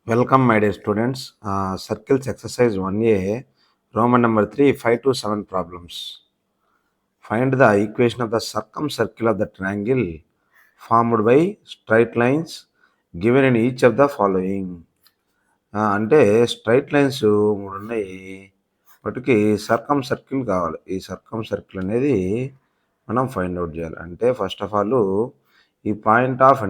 Welcome, my dear students. Circles exercise 1A, Roman number 3, 5 to 7 problems. Find the equation of the circumcircle of the triangle formed by straight lines given in each of the following. అంటే straight lines 3 ఉన్నాయి. వాటికి circle కావాలి. ఈ circle అనేది మనం find out చేయాలి. అంటే first of all ఈ పాయింట్ ఆఫ్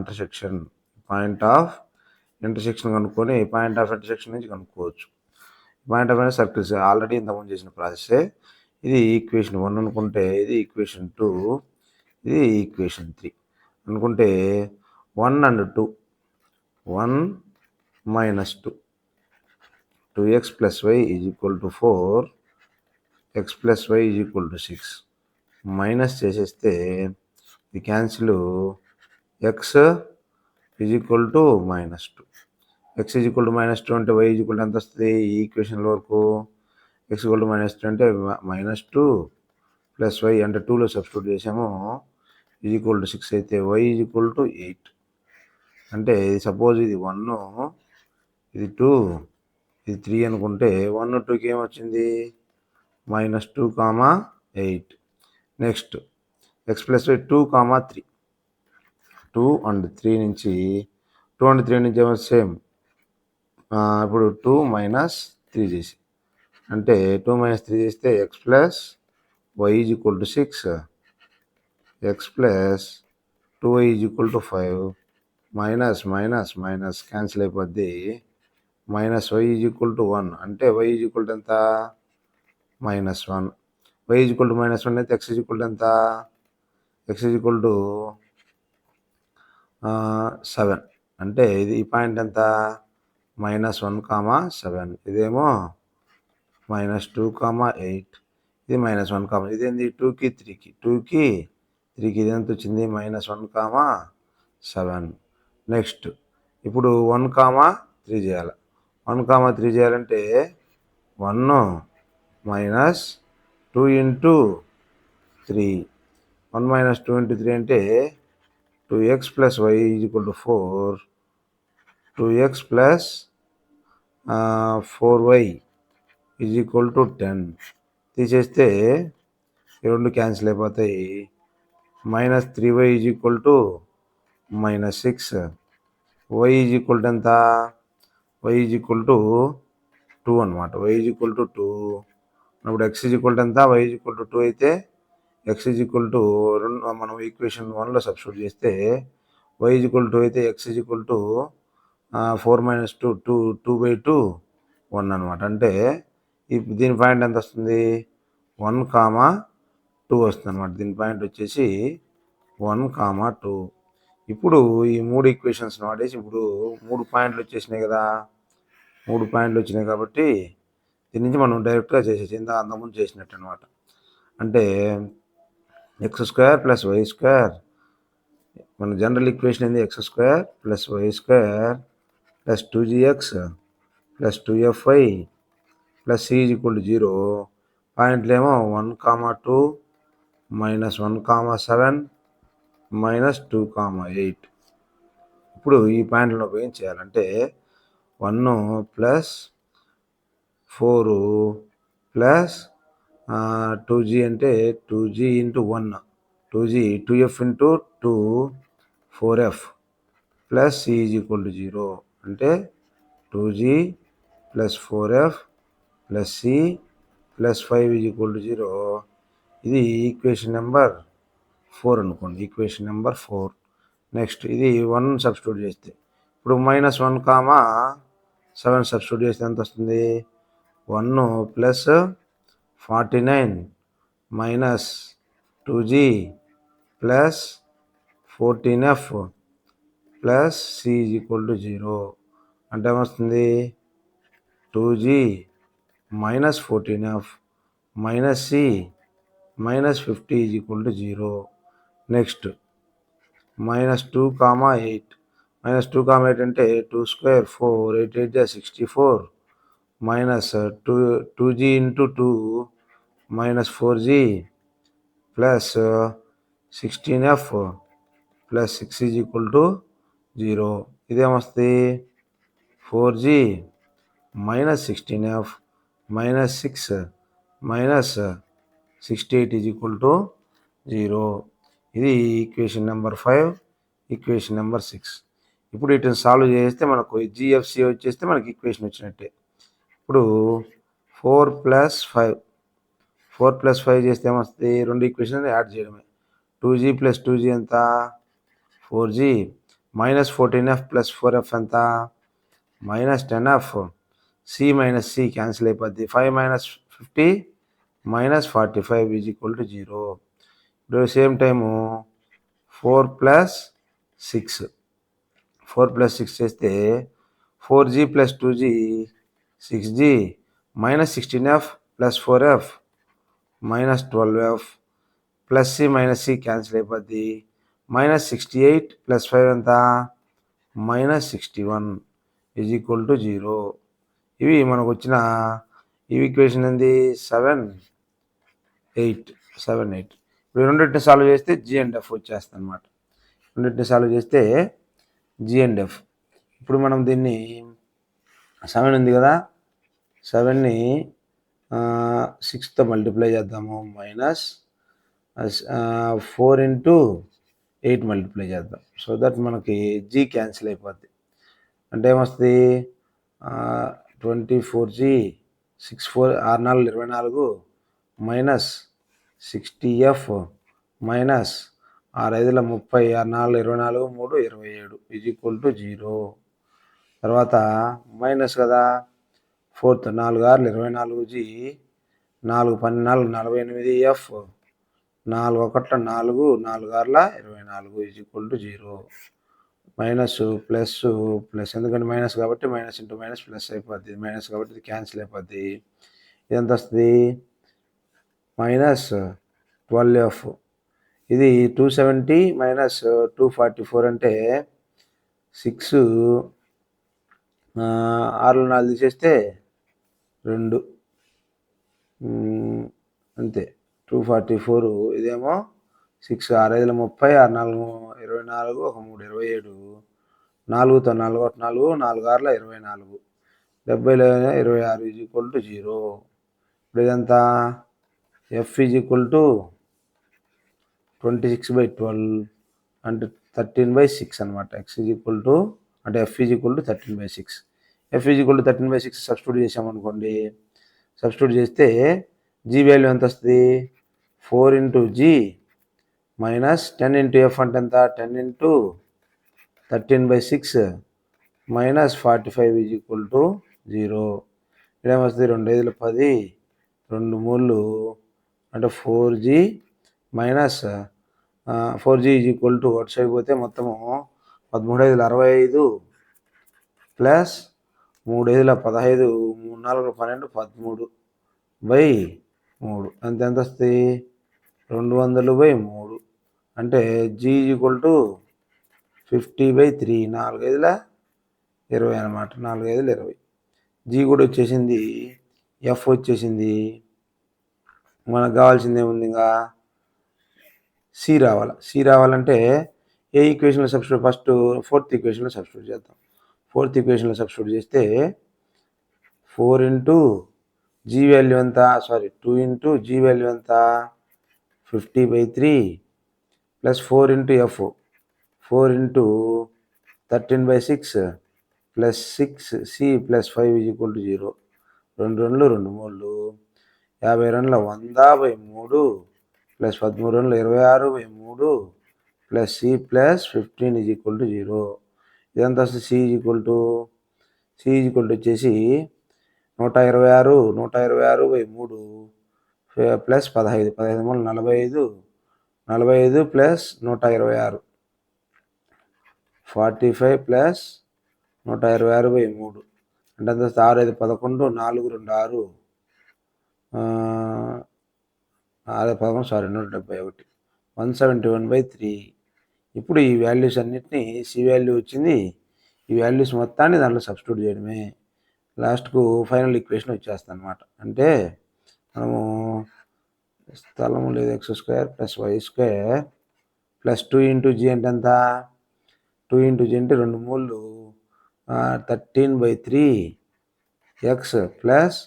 ఇంటర్సెక్షన్ కనుక్కొని పాయింట్ ఆఫ్ ఇంటర్సెక్షన్ నుంచి కనుక్కోవచ్చు. పాయింట్ ఆఫ్ సర్కిల్స్ ఆల్రెడీ ఇంతకుముందు చేసిన ప్రాసెసే. ఇది ఈక్వేషన్ 1 అనుకుంటే, ఇది ఈక్వేషన్ 2, ఇది ఈక్వేషన్ 3 అనుకుంటే 1 and 2, 1 minus 2, 2x plus y is equal to 4, x plus y is equal to 6. Minus చేసేస్తే ఇది cancel, x is equal to -2. x is equal to -2 అంటే y is equal to ఎంత వస్తుంది ఈ ఈక్వేషన్ల వరకు? x is equal to -2 అంటే -2 plus y అంటే 2లో సబ్స్టిట్యూట్ చేసాము, is equal to 6 అయితే y is equal to 8. అంటే సపోజ్ ఇది 1, ఇది 2, ఇది 3 అనుకుంటే 1, 2కి ఏమొచ్చింది? -2, 8. Next x plus y 2, 3. 2 and 3 నుంచి 2 and 3 నుంచి ఏమో సేమ్. ఇప్పుడు 2 minus 3 చేసి అంటే 2 minus 3 చేస్తే x plus y is equal to 6, x plus 2y is equal to 5, minus minus minus cancel అయిపోద్ది, minus y is equal to 1 అంటే y ఈజ్ ఈక్వల్ టు ఎంత? -1. y ఈజ్ ఈక్వల్ టు -1 అయితే x is equal to ఎంత? x is equal to 7. అంటే ఇది ఈ point ఎంత? -1, 7. ఇదేమో -2, 8. ఇది -1, ఇదేంది 2కి 3కి 2కి 3కి ఇది ఎంత వచ్చింది? -1, 7. నెక్స్ట్ ఇప్పుడు 1, 3 చేయాలి. 1, 3 చేయాలంటే 1 మైనస్ 2 ఇంటూ 3, 1 minus 2 into 3 అంటే 2x plus y is equal to 4, 2x plus 4y is equal to 10. తీసేస్తే ఈ రెండు క్యాన్సిల్ అయిపోతాయి. -3y is equal to -6, y is equal to ఎంత? y is equal to 2 అనమాట. y is equal to 2. అప్పుడు x is equal to ఎంత? y is equal to 2 అయితే x is equal to మనం ఈక్వేషన్ 1లో సబ్స్టిట్యూట్ చేస్తే y is equal to అయితే x is equal to 4 minus 2, 2/2, 1 అనమాట. అంటే దీని పాయింట్ ఎంత వస్తుంది? 1, 2 వస్తుంది అనమాట. దీని పాయింట్ వచ్చేసి 1, 2. ఇప్పుడు ఈ 3 ఈక్వేషన్స్ వాడేసి ఇప్పుడు 3 పాయింట్లు వచ్చేసినాయి కదా. 3 పాయింట్లు వచ్చినాయి కాబట్టి దీని నుంచి మనం డైరెక్ట్గా చేసేసి అంతకుముందు చేసినట్టు అనమాట. అంటే x² + y², మన జనరల్ ఈక్వేషన్ ఏంది? x² + y² + 2gx + 2fy + c = 0. పాయింట్లు ఏమో 1, 2, -1, 7, -2, 8. ఇప్పుడు ఈ పాయింట్లను ఉపయోగించి చేయాలంటే 1 + 4 + 2g అంటే 2g into 1, 2g 2f into 2, 4f plus c is equal to 0. అంటే 2g plus 4f plus c plus 5 is equal to 0. ఇది ఈక్వేషన్ నెంబర్ 4 అనుకోండి. Equation number 4. నెక్స్ట్ ఇది 1 సబ్స్టిట్యూట్ చేస్తే ఇప్పుడు -1, 7 సబ్స్టిట్యూట్ చేస్తే ఎంత వస్తుంది? 1 + 49 minus 2g plus 14f plus c is equal to 0. అంటే ఏమొస్తుంది? 2g minus 14f minus c minus 50 is equal to 0. Next -2, 8. -2, 8 అంటే 2 square 4, 8, 8 = 64 minus 2g into 2 minus 4g plus 16f plus 6 is equal to 0. ఇదేమొస్తుంది? 4g minus 16f minus 6 minus 68 is equal to 0. ఇది equation number 5, equation number 6. ఇప్పుడు వీటిని solve చేస్తే మనకు GFC వచ్చేస్తే మనకి equation వచ్చినట్టే. ఇప్పుడు 4+5 చేస్తే ఏమొస్తుంది? రెండు ఈక్వేషన్ యాడ్ చేయడమే. 2g ప్లస్ 2g ఎంత? 4g minus 14f plus 4f ఎంత? Minus 10f. c minus c cancel అయిపోద్ది. 5 minus 50 minus 45 is equal to 0. ఇప్పుడు సేమ్ టైము 4+6 చేస్తే 4g plus 2g 6g minus 16f plus 4f minus 12f plus c minus c cancel అయిపోద్ది. Minus 68 plus 5 ఎంత? మైనస్ 61 is equal to 0. ఇవి మనకు వచ్చిన ఈ ఈక్వేషన్ ఏంది? 7, 8. ఇప్పుడు రెండింటిని సాల్వ్ చేస్తే జి అండ్ ఎఫ్ వచ్చేస్తుంది అనమాట. రెండింటిని సాల్వ్ చేస్తే జి అండ్ ఎఫ్. ఇప్పుడు మనం దీన్ని 7 ఉంది కదా, 7ని 6తో మల్టిప్లై చేద్దాము. మైనస్ 4 into 8 మల్టిప్లై చేద్దాం. సో దట్ మనకి జీ క్యాన్సిల్ అయిపోద్ది. అంటే ఏమొస్తుంది? 24g 6 4 24 minus 60f minus 6 5 30 6 4 24 3 27 is equal to 0. తర్వాత మైనస్ కదా, 4th 4 6 24g 4 12 48f 4 1 4 4 6 24 is equal to 0. Minus plus plus, ఎందుకంటే మైనస్ కాబట్టి మైనస్ ఇంటూ మైనస్ ప్లస్ అయిపోద్ది. మైనస్ కాబట్టి ఇది క్యాన్సిల్ అయిపోద్ది. ఇదంత వస్తుంది మైనస్ 12f. ఇది 270 మైనస్ 244 అంటే 6 6 4 తీసేస్తే 2 అంతే 244. ఇదేమో 6 6 5 30 6 4 24 1 3 27 4తో 4 1 4 4 6 24 70 26 ఈజ్ ఈక్వల్ టు 0. ఇప్పుడు ఇదంతా ఎఫ్ ఈజ్ ఈక్వల్ టు 26/12 అంటే 13/6 అనమాట. ఎక్స్ ఈజ్ ఈక్వల్ టు అంటే F is equal to 13/6. F is equal to 13/6 substitute చేసామనుకోండి. సబ్స్టిట్యూట్ చేస్తే జీ వాల్యూ ఎంత వస్తుంది? 4 into g minus 10 into f అంటే ఎంత? 10 into 13/6 minus 45 is equal to 0. ఇదేమొస్తుంది? 2 5 10 2 3 అంటే 4g minus 4g is equal to అటు side పోతే మొత్తము 13 5 65 ప్లస్ 3 5 15 3 4 12 13/3 ఎంత వస్తుంది? 200/3 అంటే జీ ఈజ్ ఈక్వల్ టు 50/3 4 5 20 అనమాట. 4 5 20. జీ కూడా వచ్చేసింది. ఎఫ్ వచ్చేసింది. మనకు కావాల్సింది ఏముంది? ఇంకా సి రావాలి. సి రావాలంటే ఏ ఈక్వేషన్లో సబ్స్టిట్యూట్? ఫస్ట్ 4th ఈక్వేషన్లో సబ్స్టిట్యూట్ చేద్దాం. 4th ఈక్వేషన్లో సబ్స్టిట్యూట్ చేస్తే 4 into g వాల్యూ ఎంత? 2 into g వాల్యూ ఎంత? 50/3 plus 4 into f 4 into 13/6 plus 6c plus 5 is equal to 0. 2 2 2 3 52 100/3 plus 13 26/3 plus c plus 15 is equal to 0. ఇదంతా వస్తుంది C is equal to వచ్చేసి 126/3 plus 15 15 45 45 plus 126 45 plus 126/3 అంటే అంత 6 5 11 4 2 6 171 171/3. ఇప్పుడు ఈ వాల్యూస్ అన్నిటినీ సి వాల్యూ వచ్చింది. ఈ వాల్యూస్ మొత్తాన్ని దాంట్లో సబ్స్టిట్యూట్ చేయడమే. లాస్ట్కు ఫైనల్ ఈక్వేషన్ వచ్చేస్తుంది అనమాట. అంటే మనము స్థలం లేదు x² plus y² plus 2 into g అంటే ఎంత? 2 into g అంటే 2 3 13/3 ఎక్స్ ప్లస్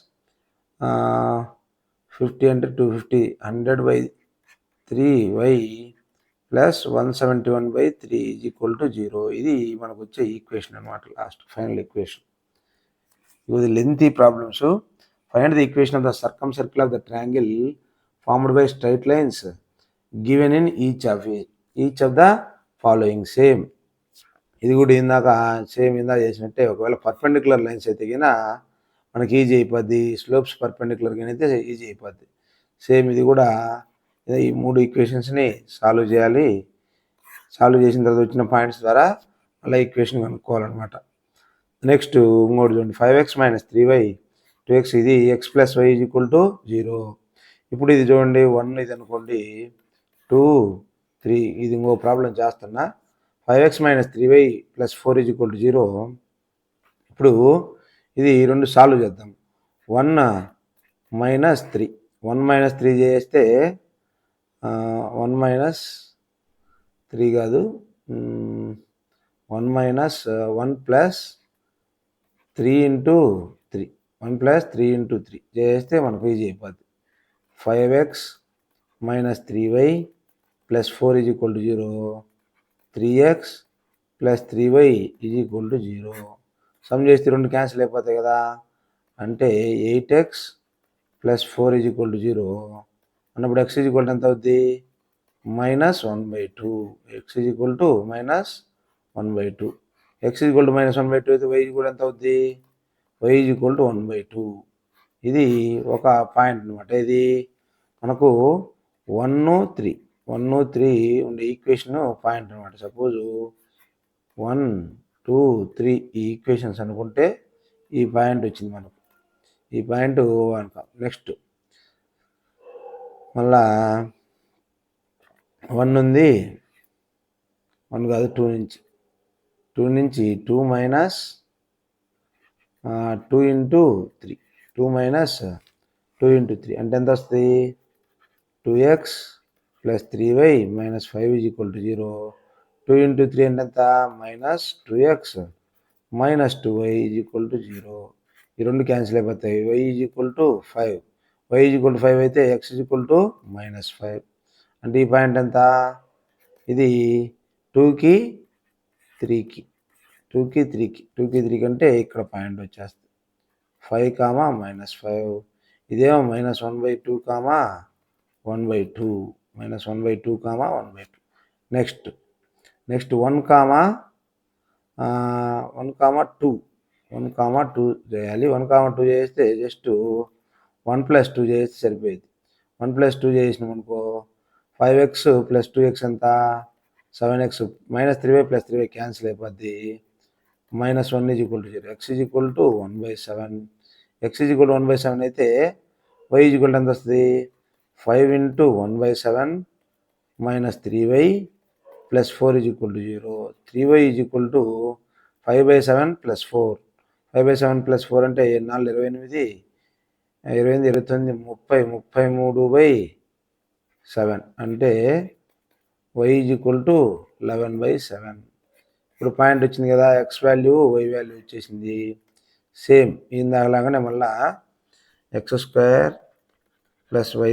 50 అంటే 250 100/3 ప్లస్ 171/3 ఈజ్ ఈక్వల్ టు 0. ఇది మనకు వచ్చే ఈక్వేషన్ అనమాట. Last final equation. ఇది lengthy problems. Find the equation of the circumcircle of the triangle formed by straight lines given in each of the following. Same ఇది కూడా ఇందాక చేసినట్టే. ఒకవేళ పర్పెండిక్యులర్ లైన్స్ అయితే కినా మనకి ఈజీ అయిపోద్ది, స్లోప్స్ పర్పెండిక్యులర్గా అయితే ఈజీ అయిపోద్ది. సేమ్ ఇది కూడా ఈ 3 ఈక్వేషన్స్ని సాల్వ్ చేయాలి. సాల్వ్ చేసిన తర్వాత వచ్చిన పాయింట్స్ ద్వారా అలా ఈక్వేషన్ కనుక్కోవాలన్నమాట. నెక్స్ట్ ఇంకోటి చూడండి, 5x - 3y 2x, ఇది x + y = 0. ఇప్పుడు ఇది చూడండి 1 ఇది అనుకోండి, 2 3 ఇది ఇంకో ప్రాబ్లం చేస్తున్నా. 5x - 3y + 4 = 0. ఇప్పుడు ఇది 2 సాల్వ్ చేద్దాం. 1 - 3 చేస్తే 1 - 3 కాదు, 1 - 1 + 3 × 3 1 + 3 × 3 చేస్తే మనకు ఈజీ అయిపోద్ది. 5x - 3y + 4 = 0. 3x + 3y = 0. Some చేస్తే 2 క్యాన్సిల్ అయిపోతాయి కదా. అంటే 8x + 4 = 0 అన్నప్పుడు x ఎంత అవుద్ది? -1/2. x -1/2. x -1/2 అయితే y కూడా ఎంత అవుద్ది? y = 1/2. ఇది ఒక పాయింట్ అనమాట. ఇది మనకు 1, 3 ఉండే ఈక్వేషన్ పాయింట్ అనమాట. సపోజు 1, 2, 3 ఈ ఈక్వేషన్స్ అనుకుంటే ఈ పాయింట్ వచ్చింది మనకు. ఈ పాయింట్ అనుకో. నెక్స్ట్ మళ్ళా 1 ఉంది, 1 కాదు 2 నుంచి 2 - 2 - 2 × 3 2 - 2 × 3 అంటే ఎంత వస్తుంది? 2x + 3y - 5 = 0. 2 × 3 అంటే ఎంత? -2x - 2y = 0. ఈ 2 క్యాన్సిల్ అయిపోతాయి. y = 5. y = 5 అయితే x -5. అంటే ఈ పాయింట్ ఎంత? ఇది 2కి 3కి అంటే ఇక్కడ పాయింట్ వచ్చేస్తుంది. 5, -5. ఇదేమో -1/2, 1/2 -1/2, 1/2. నెక్స్ట్ 1, 2 చేయాలి. 1, 2 చేస్తే జస్ట్ 1 + 2 చేస్తే సరిపోయింది. 1 + 2 చేసినాం అనుకో, 5x + 2x ఎంత? 7x. -3y + 3y క్యాన్సిల్ అయిపోద్ది. -1 = 0. x = 1/7. x = 1/7 అయితే y ఎంత వస్తుంది? 5 × 1/7 - 3y + 4 = 0. 3y = 5/7 + 4. 5/7 + 4 అంటే 4 28, 28 29 30 33/7 అంటే y = 11/7. ఇప్పుడు పాయింట్ వచ్చింది కదా, x వాల్యూ y వాల్యూ వచ్చేసింది. సేమ్ ఇందాకలాగానే మళ్ళా x² + y²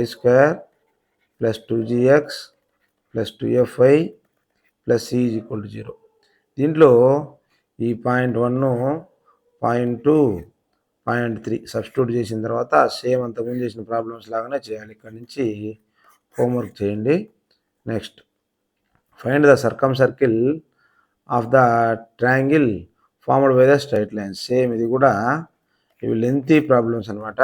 + 2gx + 2fy + c = 0. దీంట్లో ఈ పాయింట్ 1, పాయింట్ 2, పాయింట్ 3 సబ్స్టిట్యూట్ చేసిన తర్వాత సేమ్ అంతకుముందు చేసిన ప్రాబ్లమ్స్ లాగానే చేయాలి. ఇక్కడ నుంచి హోంవర్క్ చేయండి. Next find the circumcircle of the triangle formed by the straight lines. Same ఇది కూడా ఇవి లెంతీ ప్రాబ్లమ్స్ అనమాట,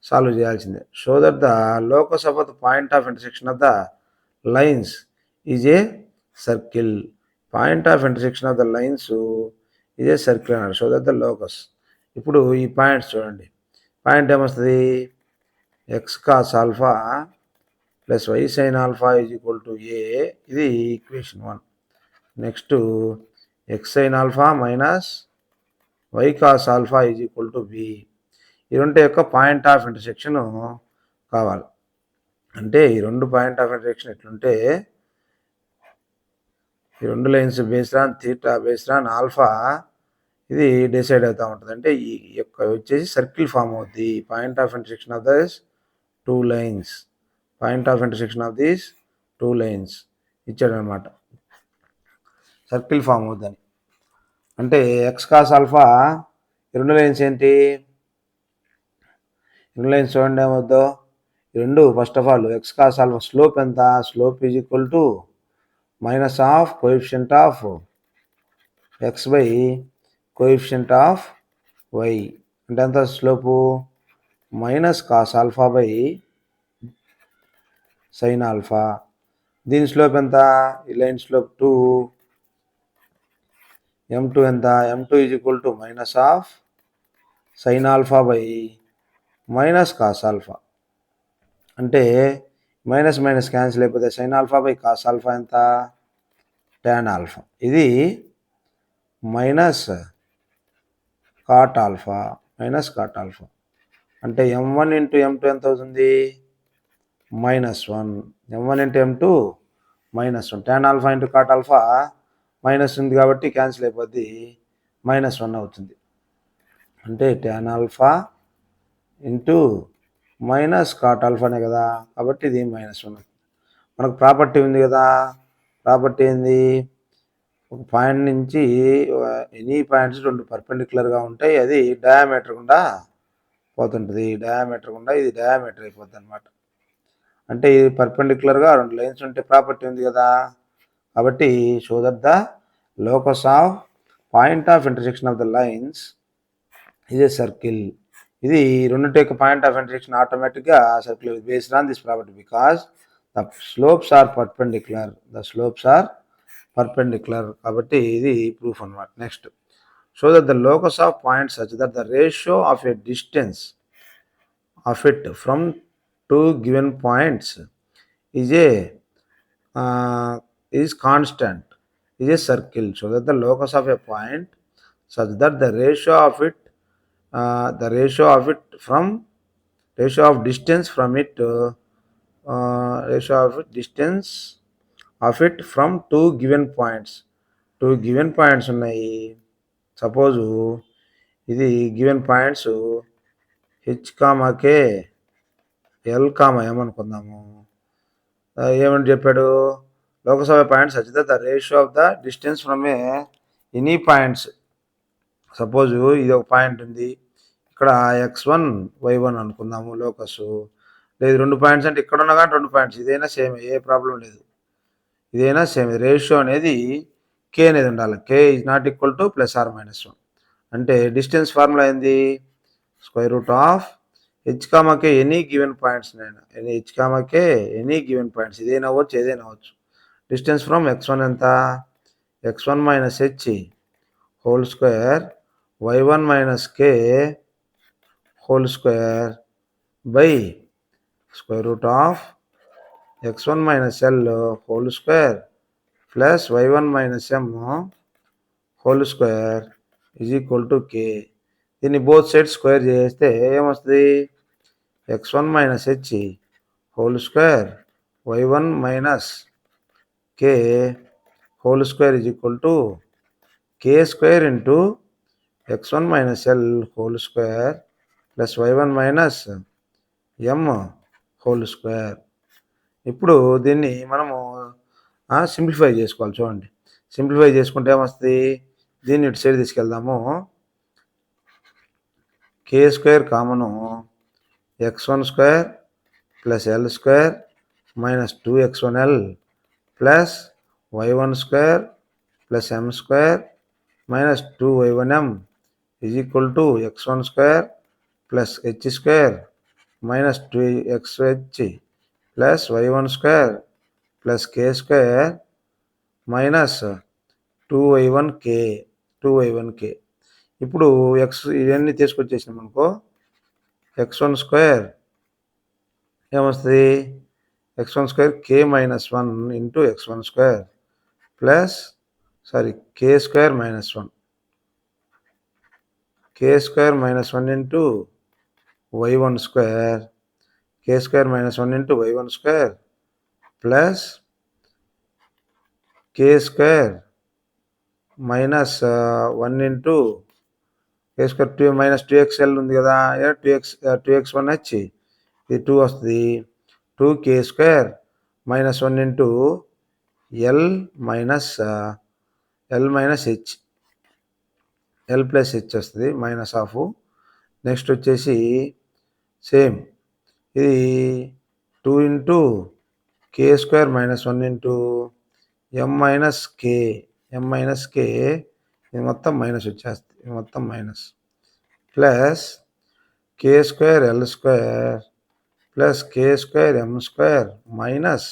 సాల్వ్ చేయాల్సిందే. Show that the locus of the point of intersection of the lines is a circle. Point of intersection of the lines is a circle అన్నాడు. Show that the locus. ఇప్పుడు ఈ points చూడండి. Point ఏమొస్తుంది? x cos α + y sin α = a. ఇది equation 1. Next x sin α - y cos α = b. ఈ రెండు యొక్క point of intersection కావాలి. అంటే ఈ 2 పాయింట్ ఆఫ్ ఇంటర్సెక్షన్ ఎట్లుంటే, ఈ 2 lines based on θ, based on alpha, ఇది డిసైడ్ అవుతూ ఉంటుంది. అంటే ఈ యొక్క వచ్చేసి సర్కిల్ ఫామ్ అవుద్ది. Point of intersection of this two lines, point of intersection of these two lines ఇచ్చాడనమాట. సర్కిల్ ఫామ్ అవుద్దని అంటే ఎక్స్ కాస్ ఆల్ఫా రెండు లైన్స్ ఏంటి, రెండు లైన్స్ చూడండి ఏమవుద్దో. రెండు first of all x cos alpha slope ఎంత, slope is equal to minus of coefficient of x by coefficient of y. అంటే ఎంత slope minus cos alpha by sine alpha. దీని స్లోప్ ఎంత, ఈ లైన్ స్లోప్ 2, m2 ఎంత, m2 is equal to minus of sine alpha by minus cos alpha. అంటే minus minus cancel అయిపోతే sine alpha by cos alpha ఎంత, tan alpha. ఇది minus cot alpha, minus cot alpha. అంటే m1 into m2 ఎంత అవుతుంది, -1. m1 into m2 -1. Tan alpha into cot alpha minus ఉంది కాబట్టి cancel అయిపోద్ది, -1 అవుతుంది. అంటే tan alpha into minus cot ఆల్ఫానే కదా, కాబట్టి ఇది -1. మనకు ప్రాపర్టీ ఉంది కదా, ప్రాపర్టీ ఏంది, ఒక పాయింట్ నుంచి ఎనీ పాయింట్స్ రెండు పర్పెండిక్యులర్గా ఉంటాయి, అది డయామీటర్ గుండా పోతుంటుంది. డయామీటర్ గుండా ఇది డయామీటర్ అయిపోద్ది అనమాట. అంటే ఇది పర్పెండిక్యులర్గా రెండు లైన్స్ ఉంటే ప్రాపర్టీ ఉంది కదా, కాబట్టి show that the locus of point of intersection of the lines ఇది సర్కిల్. ఇది రెండింటి యొక్క పాయింట్ ఆఫ్ ఇంటర్సెక్షన్ ఆటోమేటిక్గా circle based on this property because the slopes are perpendicular, the slopes are perpendicular. కాబట్టి ఇది ప్రూఫ్ అనమాట. Next, show that the locus of point such that the ratio of a distance of it from two given points is constant, is a circle. So that the locus of a point such that the ratio of it from ratio of distance from it ratio of distance of it from two given points ఉన్నాయి. Suppose ఇది given points h comma k l comma ఏమనుకుందాము, ఏమని చెప్పాడు, locus of points such that the ratio of the distance from a any points. Suppose ఇది ఒక point ఉంది, ఇక్కడ x1 y1 అనుకుందాము లోకస్. లేదు రెండు పాయింట్స్ అంటే ఇక్కడ ఉన్నా కానీ రెండు పాయింట్స్, ఇదైనా సేమ్, ఏ ప్రాబ్లం లేదు, ఇదైనా సేమ్. రేషియో అనేది k అనేది ఉండాలి, k is not equal to +or-1. అంటే డిస్టెన్స్ ఫార్ములా ఏంది, square root of h comma k any given points, h comma k any given points, ఇదైనా అవ్వచ్చు ఏదైనా అవ్వచ్చు. డిస్టెన్స్ ఫ్రమ్ x1 ఎంత, x1 minus h whole square y1 minus k whole square by square root of x1 minus l whole square plus y1 minus m whole square is equal to k. దీన్ని both side square చేస్తే ఏమొస్తుంది, x1 minus h whole square y1 minus k whole square is equal to k square into x1 minus l whole square plus y1 minus m whole square. ఇప్పుడు దీన్ని మనము simplify చేసుకోవాలి. చూడండి, simplify చేసుకుంటే ఏమొస్తుంది, దీన్ని ఇటు సైడ్ తీసుకెళ్దాము. k square common x1 square plus l square minus 2x1l plus y1 square plus m square minus 2y1m is equal to x1 square plus h square minus 2xh plus y1 square plus k square minus 2y1k. ఇప్పుడు ఇవన్నీ తీసుకొచ్చేసినాం అనుకో, x1 square ఏమొస్తుంది, x1 square k-1 into x1 square plus k square minus 1, k square minus 1 into y1 square, k square minus 1 into y1 square plus k square minus 1 into k square two minus 2xl ఉంది కదా, 2x1h ఇది 2 వస్తుంది. 2k square minus 1 into l minus h, l plus h వస్తుంది minus half. Next వచ్చేసి same ఇది 2 into k square minus 1 into m minus k ఇది మొత్తం minus వచ్చేస్తుంది, ఇది మొత్తం minus plus k square l square plus k square m square minus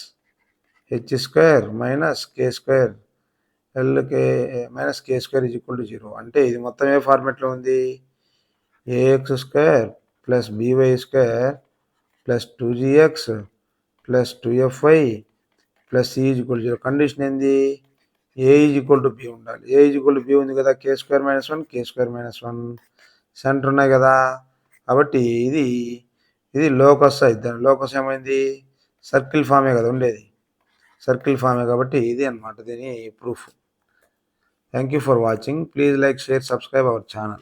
h square minus k square l k minus k square is equal to 0. అంటే ఇది మొత్తం ఏ ఫార్మెట్లో ఉంది, a x square plus b y square plus 2gx plus 2fy plus c is equal to 0. Condition ఏంది, a is equal to b ఉండాలి. A is equal to b ఉంది కదా, k square minus 1 k square minus 1 centre ఉన్నాయి కదా. కాబట్టి ఇది locus అయితే locus ఏమైంది, సర్కిల్ ఫామే కదా ఉండేది, సర్కిల్ ఫామే. కాబట్టి ఇది అనమాట దీని proof. Thank you for watching. Please like, share, subscribe our channel.